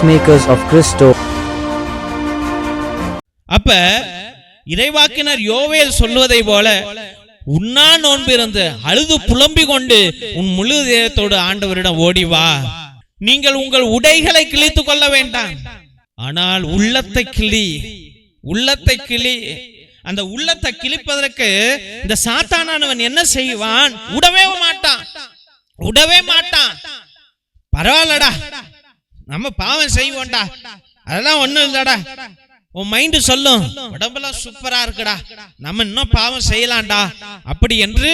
Peacemakers of Christo. அப்ப இறைவாக்கினர் யோவேல் சொல்வதை போல உண்ணா நோன்பு இருந்து அழுது புலம்பிக் கொண்டு உன் முழு தேகத்தோடு ஆண்டவரிடம் ஓடி வா. நீங்கள் உங்கள் உடைகளை கிழித்துக் கொள்ள வேண்டாம், ஆனால் உள்ளத்தை கிளி. அந்த உள்ளத்தை கிழிப்பதற்கு இந்த சாத்தானவன் என்ன செய்வான்? உடவே மாட்டான். பரவாயில்லடா, நம்ம பாவம் செய்வோம்டா, அதெல்லாம் ஒண்ணும் இல்லடா. உன் மைண்ட் சொல்லும், உடம்பெல்லாம் சூப்பரா இருக்குடா, நம்ம இன்னும் பாவம் செய்யலாம்டா, அப்படி என்று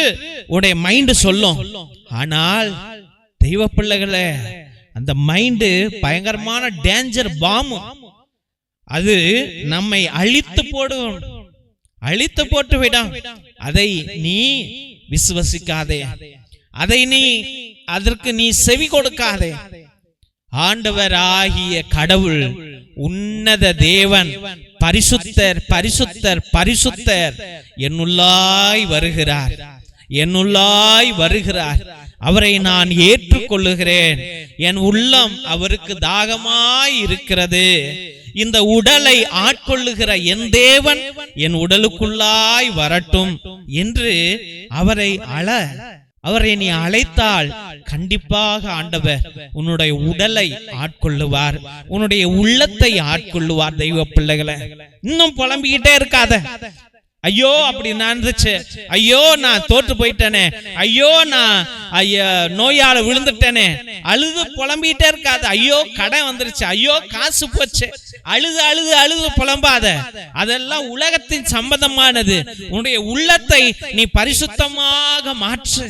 உடைய மைண்ட் சொல்லும். ஆனால் தெய்வ பிள்ளைகளே, அந்த மைண்டு பயங்கரமான டேஞ்சர் பாம்பு. அது நம்மை அழித்து போட்டு விடும். அதை நீ விசுவசிக்காதே, அதற்கு நீ செவி கொடுக்காதே. ஆண்டவர் ஆகிய கடவுள், உன்னத தேவன், பரிசுத்தர் பரிசுத்தர் பரிசுத்தர் என்னுள்ளாய் வருகிறார். அவரை நான் ஏற்றுக்கொள்ளுகிறேன். என் உள்ளம் அவருக்கு தாகமாய் இருக்கிறது. இந்த உடலை ஆட்கொள்ளுகிற என் தேவன் என் உடலுக்குள்ளாய் வரட்டும் என்று அவரை நீ அழைத்தால் கண்டிப்பாக ஆண்டவர் உன்னுடைய உடலை ஆட்கொள்ளுவார், உன்னுடைய உள்ளத்தை ஆட்கொள்ளுவார். தெய்வ பிள்ளைகளை, இன்னும் புலம்பிக்கிட்டே இருக்காத. ஐயோ அப்படி நடந்துச்சு, ஐயோ நான் தோற்று போயிட்டேனே, ஐயோ நான் நோயால விழுந்துட்டேனே, அழுது புலம்பிக்கிட்டே இருக்காது. ஐயோ கடன் வந்துருச்சு, ஐயோ காசு போச்சு, அழுது புலம்பாத. அதெல்லாம் உலகத்தின் சம்பந்தமானது. உன்னுடைய உள்ளத்தை நீ பரிசுத்தமாக மாற்று.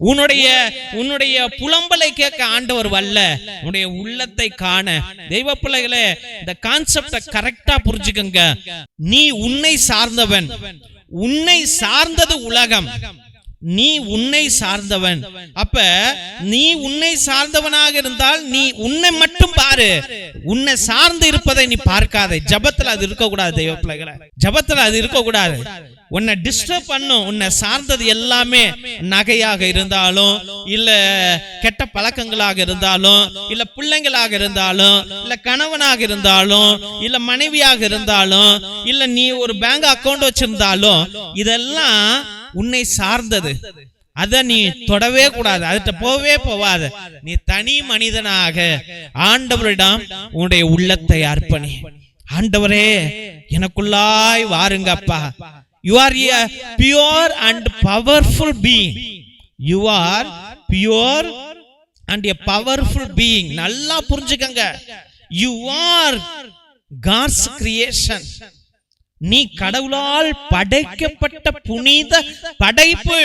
உன்னுடைய புலம்பலை கேட்க ஆண்டவர் வல்ல, உன்னுடைய உள்ளத்தை காண. தெய்வ பிள்ளைகளே, இந்த கான்செப்டை கரெக்டா புரிஞ்சுக்கங்க. நீ உன்னை சார்ந்தவன், உன்னை சார்ந்தது உலகம், நீ உன்னை சார்ந்தவன். அப்ப நீ உன்னை சார்ந்தவனாக இருந்தால் நீ உன்னை மட்டும் பாரு, உன்னை சார்ந்து இருப்பதை நீ பார்க்காதே. ஜபத்துல அது இருக்கக்கூடாது. தெய்வ பிள்ளைகளை, ஜபத்துல அது இருக்கக்கூடாது. உன்னை டிஸ்டர்ப் பண்ணும். உன்னை சார்ந்தது எல்லாமே நகையாக இருந்தாலும், இல்ல கெட்ட பழக்கங்களாக இருந்தாலும், இல்ல பிள்ளைங்களாக இருந்தாலும், இல்ல கணவனாக இருந்தாலும், இல்ல மனைவியாக இருந்தாலும், இல்ல நீ ஒரு பேங்க் அக்கவுண்ட் வச்சிருந்தாலும், இதெல்லாம் உன்னை சார்ந்தது. அத நீ தொடவே கூடாது, அதுட்ட போவே போவாது. நீ தனி மனிதனாக ஆண்டவரிடம் உன்னுடைய உள்ளத்தை அர்ப்பணி. ஆண்டவரே எனக்குள்ளாய் வாருங்கப்பா. You are a pure and powerful being. You are pure and a powerful being. நல்லா புரிஞ்சுக்கங்க. You are God's creation. நீ கடவுளால் படைக்கப்பட்ட புனித படைப்பு.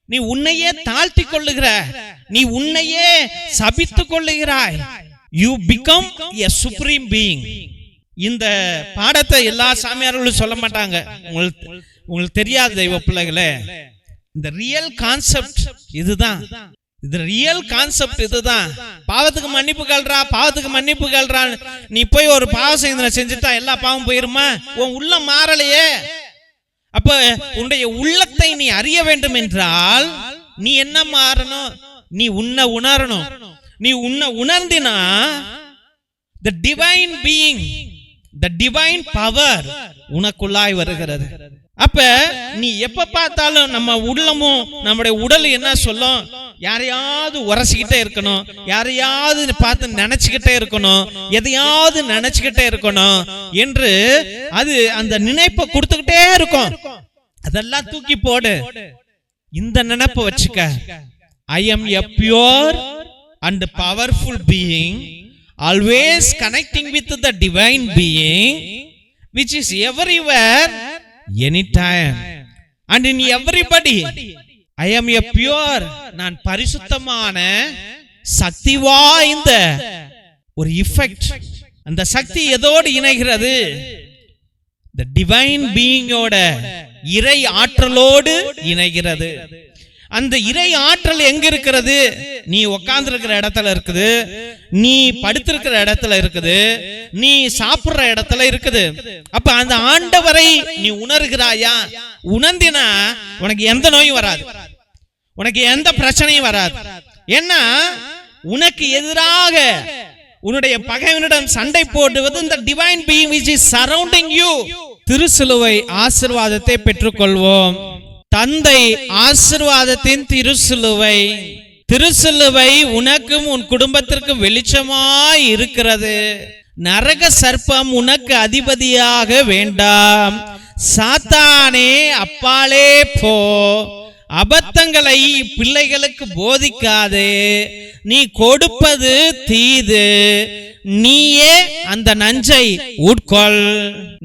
நீ உன்னையே தாழ்த்தி கொள்ளுகிற, நீ உன்னையே சபித்துக் கொள்ளுகிறாய். You become a supreme being. இந்த பாடத்தை எல்லா சாமியார்களும் சொல்ல மாட்டாங்க, உங்களுக்கு தெரியாது. தெய்வ பிள்ளைகளே, இந்த ரியல் கான்செப்ட் இதுதான். இது ரியல் கான்செப்ட் இதுதான். பாவத்துக்கு மன்னிப்பு கேள்றா. நீ போய் ஒரு பாவ செஞ்சுட்டா எல்லா பாவம் போயிருமா? உன் உள்ளம் மாறலையே. அப்ப உன்னுடைய உள்ளத்தை நீ அறிய வேண்டும் என்றால் நீ என்ன மாறணும்? நீ உன்னை உணரணும். நீ உன்னை உணர்ந்தினா the divine being, the divine power உனக்குள்ளாய் வருகிறது. அப்ப நீ எப்ப பார்த்தாலும் நம்ம உள்ளமும் நம்முடைய உடல் என்ன சொல்லும்? யாரையாவது உரசிக்கிட்டே இருக்கணும், யாரையாவது பார்த்து நினைச்சுக்கிட்டே இருக்கணும், எதையாவது நினைச்சுக்கிட்டே இருக்கணும் என்று அது அந்த நினைப்பை கொடுத்துக்கிட்டே இருக்கும். அதெல்லாம் தூக்கி போடு. இந்த நினைப்பை வச்சுக்க. I am a pure and powerful being, always connecting with the divine being which is everywhere, anytime and in everybody. I am a pure, நான் பரிசுத்தமான சக்தி வாய்ந்த ஒரு எஃபெக்ட். அந்த சக்தி எதோடு இணைகிறது? the divine being ஓட இறை ஆற்றலோடு இணைகிறது. அந்த இறை ஆற்றல் எங்க இருக்கிறது? நீ உட்கார்ந்து இருக்கிற இடத்துல இருக்குது, நீ படுத்திருக்கிற இடத்துல இருக்குது, நீ சாப்பிடுற இடத்துல இருக்குது. அப்ப அந்த ஆண்டவரை நீ உணர்கிறாயா? உணர்ந்தினா உனக்கு எந்த நோயும் வராது, உனக்கு எந்த பிரச்சனையும் வராது. ஏன்னா உனக்கு எதிராக உன்னுடைய பகைவனிடம் சண்டை போடுவது இந்த divine being which is surrounding you. திருசிலுவை ஆசீர்வாதத்தை பெற்றுக்கொள்வோம். தந்தை ஆசீர்வாதத்தின் திருசிலுவை. திருசிலுவை உனக்கும் உன் குடும்பத்திற்கும் வெளிச்சமாய் இருக்கிறது. நரக சர்ப்பம் உனக்கு அதிபதியாக வேண்டாம். சாத்தானே அப்பாலே போ. அபத்தங்களை பிள்ளைகளுக்கு போதிக்காதே. நீ கொடுப்பது தீது, நீயே அந்த நஞ்சை உட்கொள்.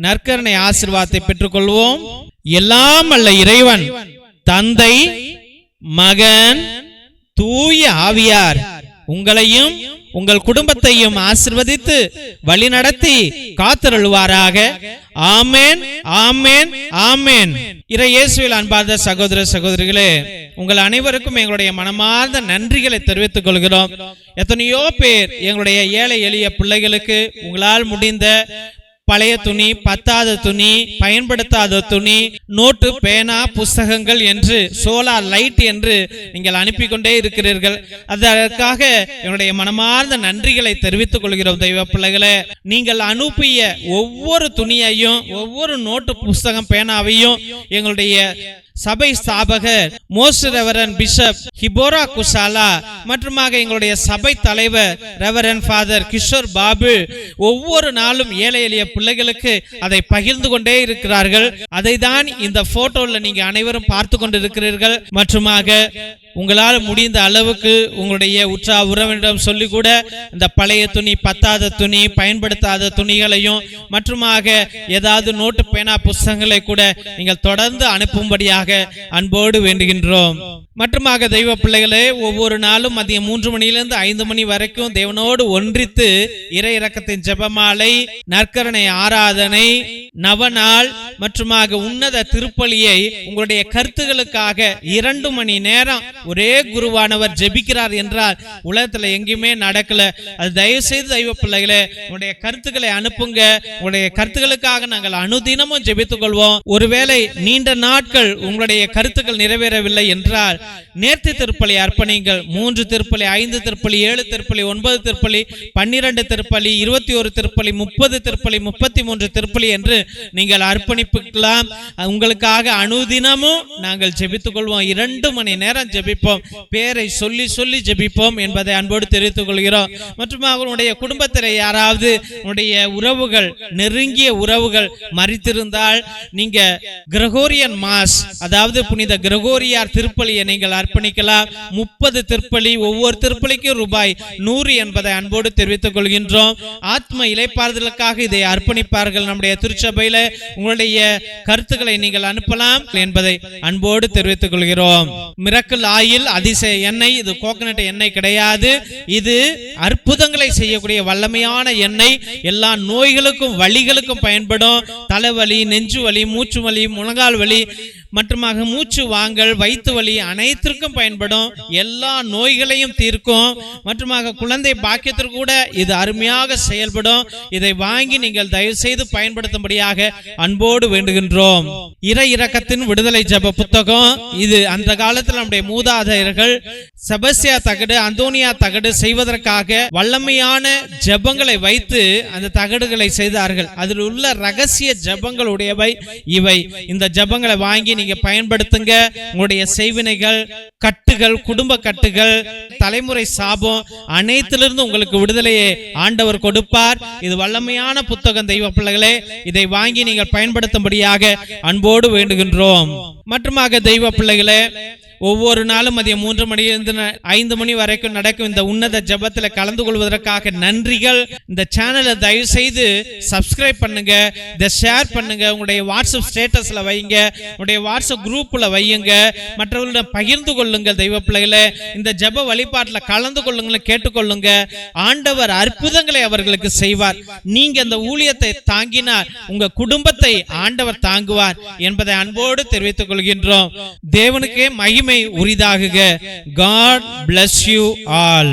நற்கருணை ஆசீர்வாதத்தை பெற்றுக்கொள்வோம். எல்லாம் அல்ல இறைவன் தந்தை, மகன், தூய ஆவியார் உங்களையும் உங்கள் குடும்பத்தையும் ஆசீர்வதித்து வழி நடத்தி காத்தருள்வாராக. ஆமென், ஆமென், ஆமென். இறை இயேசுவில் அன்பார்ந்த சகோதர சகோதரிகளே, உங்கள் அனைவருக்கும் எங்களுடைய மனமார்ந்த நன்றிகளை தெரிவித்துக் கொள்கிறோம். எத்தனையோ பேர் எங்களுடைய ஏழை எளிய பிள்ளைகளுக்கு உங்களால் முடிந்த பழைய துணி, பத்தாத துணி, பயன்படுத்தாத துணி, நோட்டு, பேனா, புஸ்தகங்கள் என்று சோலார் லைட் என்று நீங்கள் அனுப்பி கொண்டே இருக்கிறீர்கள். அதற்காக என்னுடைய மனமார்ந்த நன்றிகளை தெரிவித்துக் கொள்கிறோம். தெய்வ பிள்ளைகளே, நீங்கள் அனுப்பிய ஒவ்வொரு துணியையும், ஒவ்வொரு நோட்டு, புஸ்தகம், பேனாவையும் எங்களுடைய சபை ஸ்தாபகர் மோஸ்ட் ரெவரன் பிஷப் ஹிபோரா குசாலா மற்றும் எங்களுடைய சபை தலைவர் ரெவரன் ஃபாதர் கிஷோர் பாபு ஒவ்வொரு நாளும் ஏழை எளிய பிள்ளைகளுக்கு அதை பகிர்ந்து கொண்டே இருக்கிறார்கள். அதை தான் இந்த போட்டோல நீங்க அனைவரும் பார்த்து கொண்டிருக்கிறீர்கள். மற்றுமாக உங்களால் முடிந்த அளவுக்கு உங்களுடைய உற்ற உறவினரிடம் சொல்லி கூட இந்த பழைய துணி, பத்தாத துணி, பயன்படுத்தாத துணிகளையும் மற்றுமாக ஏதாவது நோட்டு, பேனா, புஸ்தகங்களை கூட நீங்கள் தொடர்ந்து அனுப்பும்படியாக அன்போடு வேண்டுகின்றோம். மற்றுமாக தெய்வ பிள்ளைகளே, ஒவ்வொரு நாளும் மதியம் 3 மணியிலிருந்து 5 மணி வரைக்கும் தேவனோடு ஒன்றித்து இறை இரக்கத்தின் ஜெபமாலை, நற்கருணை ஆராதனை, நவநாள் மற்றுமாக உன்னத திருப்பலியை உங்களுடைய கருத்துகளுக்காக 2 மணி நேரம் ஒரே குருவானவர் ஜெபிக்கிறார் என்றால் உலகத்துல எங்கேயுமே நடக்கல. அது தயவு செய்து தெய்வ பிள்ளைகளே, உங்களுடைய கருத்துக்களை அனுப்புங்க. உங்களுடைய கருத்துக்களுக்காக நாங்கள் அனுதினமும் ஜெபித்துக் கொள்வோம். ஒருவேளை நீண்ட நாட்கள் உங்களுடைய கருத்துக்கள் நிறைவேறவில்லை என்றால் நேர்த்தி திருப்பலி அர்ப்பணிங்கள். 3 திருப்பலி, 5 திருப்பலி, 7 திருப்பலி, 9 திருப்பலி, 12 திருப்பலி, 21 திருப்பலி, 30 திருப்பலி, 33 திருப்பலி என்று நீங்கள் அர்ப்பணிக்கலாம். உங்களுக்காக அனுதினமும் நாங்கள் ஜெபித்துக் கொள்வோம். 2 மணி நேரம் ஜெபிப்போம். பேரை சொல்லி சொல்லி ஜெபிப்போம் என்பதை அன்போடு தெரிவித்துக் கொள்கிறோம். மற்றும் அவருடைய குடும்பத்தில் யாராவது உடைய உறவுகள், நெருங்கிய உறவுகள் மரித்திருந்தால் நீங்க கிரகோரியன் மாஸ், அதாவது புனித கிரகோரியார் திருப்பலியை நீங்கள் அர்ப்பணிக்கலாம். 30 திருப்பலி, ஒவ்வொரு திருப்பலிக்கும் ரூபாய் 100 என்பதை அன்போடு தெரிவித்துக் கொள்கின்றோம். ஆத்ம இளைப்பாறுதலுக்காக இதை அர்ப்பணிப்பார்கள் நம்முடைய திருச்சபையில. உங்களுடைய கருத்துக்களை நீங்கள் அனுப்பலாம் என்பதை அன்போடு தெரிவித்துக் கொள்கிறோம். மிரக்கல் ஆயில் அதிசய எண்ணெய், இது கோகனட் எண்ணெய் கிடையாது. இது அற்புதங்களை செய்யக்கூடிய வல்லமையான எண்ணெய். எல்லா நோய்களுக்கும் வலிகளுக்கும் பயன்படும். தலைவலி, நெஞ்சு வலி, மூச்சு வலி, முழங்கால் வலி மற்றுமாக மூச்சு வாங்கல், வயிற்று வலி அனைத்திற்கும் பயன்படும். எல்லா நோய்களையும் தீர்க்கும். மற்றுமாக குழந்தை பாக்கியத்திற்கு கூட இது அருமையாக செயல்படும். இதை வாங்கி நீங்கள் தயவு செய்து பயன்படுத்தும்படியாக அன்போடு வேண்டுகின்றோம். இறை இரக்கத்தின் விடுதலை ஜெப புத்தகம். இது அந்த காலத்தில் நம்முடைய மூதாதையர்கள் செபஸ்தியா தகடு, அந்தோனியா தகடு செய்வதற்காக வல்லமையான ஜெபங்களை வைத்து அந்த தகடுகளை செய்தார்கள். அதில் உள்ள ரகசிய ஜெபங்கள் உடையவை இவை. இந்த ஜெபங்களை வாங்கி நீங்க பயன்படுத்துங்க. உங்களுடைய செய்வினைகள், கட்டுகள், குடும்ப கட்டுகள், தலைமுறை சாபம் அனைத்திலிருந்து உங்களுக்கு விடுதலையை ஆண்டவர் கொடுப்பார். இது வல்லமையான புத்தகம் தெய்வ பிள்ளைகளே. இதை வாங்கி நீங்கள் பயன்படுத்தும்படியாக அன்போடு வேண்டுகின்றோம். மற்றுமாக தெய்வ பிள்ளைகளே, ஒவ்வொரு நாளும் மதியம் 3 மணியிலிருந்து 5 மணி வரைக்கும் நடக்கும் இந்த உன்னத ஜெபத்தில் கலந்து கொள்வதற்காக நன்றிகள். இந்த சேனலை தயவு செய்து சப்ஸ்கிரைப் பண்ணுங்க, இதை ஷேர் பண்ணுங்க, உங்களுடைய வாட்ஸ்அப் ஸ்டேட்டஸ்ல வைங்க, உங்களுடைய வாட்ஸ்அப் குரூப்ல வையுங்க, மற்றவர்களிடம் பகிர்ந்து கொள்ளுங்கள். தெய்வ பிள்ளைகளே, இந்த ஜெப வழிபாட்டில் கலந்து கொள்ளுங்கள், கேட்டுக்கொள்ளுங்க. ஆண்டவர் அற்புதங்களை அவர்களுக்கு செய்வார். நீங்க இந்த ஊழியத்தை தாங்கினார், உங்க குடும்பத்தை ஆண்டவர் தாங்குவார் என்பதை அன்போடு தெரிவித்துக் கொள்கின்றோம். தேவனுக்கே மகிமை உரிதாகுக. God bless you all.